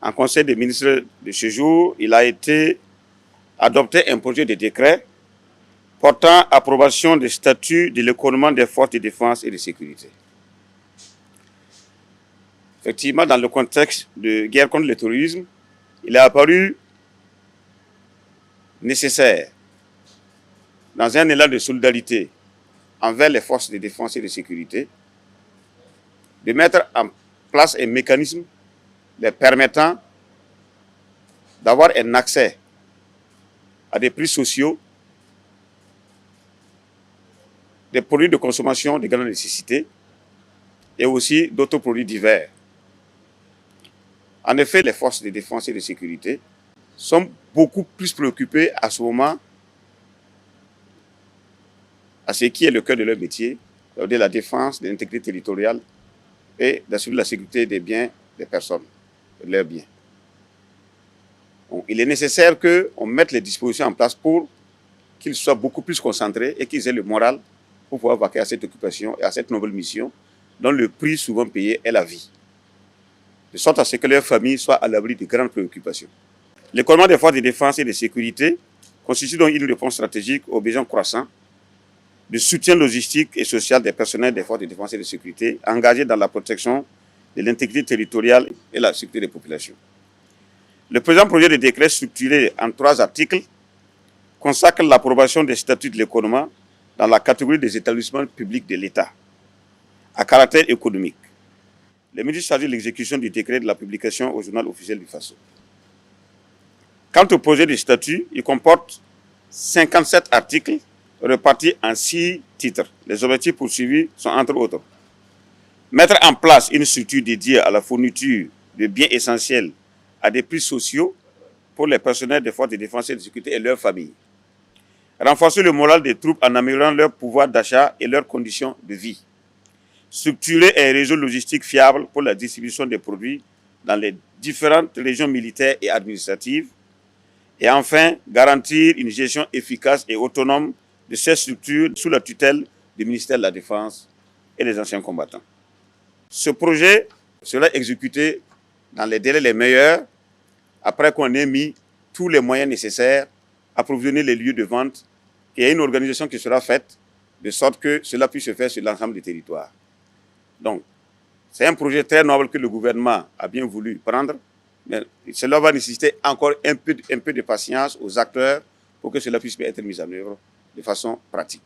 en Conseil des ministres de ce jour, il a été adopté un projet de décret portant approbation des statuts de l'économie des forces de défense et de sécurité. Effectivement, dans le contexte de guerre contre le terrorisme, il est apparu nécessaire, dans un élan de solidarité envers les forces de défense et de sécurité, de mettre en place un mécanisme les permettant d'avoir un accès à des prix sociaux, des produits de consommation de grande nécessité et aussi d'autres produits divers. En effet, les forces de défense et de sécurité sont beaucoup plus préoccupées à ce moment à ce qui est le cœur de leur métier, c'est-à-dire la défense de l'intégrité territoriale et d'assurer la sécurité des biens des personnes, de leurs biens. Donc, il est nécessaire qu'on mette les dispositions en place pour qu'ils soient beaucoup plus concentrés et qu'ils aient le moral pour pouvoir vaquer à cette occupation et à cette nouvelle mission dont le prix souvent payé est la vie, de sorte à ce que leur famille soit à l'abri de grandes préoccupations. L'économie des forces de défense et de sécurité constitue donc une réponse stratégique aux besoins croissants de soutien logistique et social des personnels des forces de défense et de sécurité engagés dans la protection de l'intégrité territoriale et la sécurité des populations. Le présent projet de décret structuré en 3 articles consacre l'approbation des statuts de l'économie dans la catégorie des établissements publics de l'État à caractère économique. Les ministres chargés de l'exécution du décret de la publication au journal officiel du Faso. Quant au projet de statut, il comporte 57 articles repartis en 6 titres. Les objectifs poursuivis sont entre autres mettre en place une structure dédiée à la fourniture de biens essentiels à des prix sociaux pour les personnels des forces de défense et de sécurité et leurs familles. Renforcer le moral des troupes en améliorant leur pouvoir d'achat et leurs conditions de vie. Structurer un réseau logistique fiable pour la distribution des produits dans les différentes régions militaires et administratives. Et enfin, garantir une gestion efficace et autonome de ces structures sous la tutelle du ministère de la Défense et des anciens combattants. Ce projet sera exécuté dans les délais les meilleurs, après qu'on ait mis tous les moyens nécessaires, approvisionner les lieux de vente, et il y a une organisation qui sera faite, de sorte que cela puisse se faire sur l'ensemble du territoire. Donc, c'est un projet très noble que le gouvernement a bien voulu prendre, mais cela va nécessiter encore un peu de patience aux acteurs pour que cela puisse être mis en œuvre de façon pratique.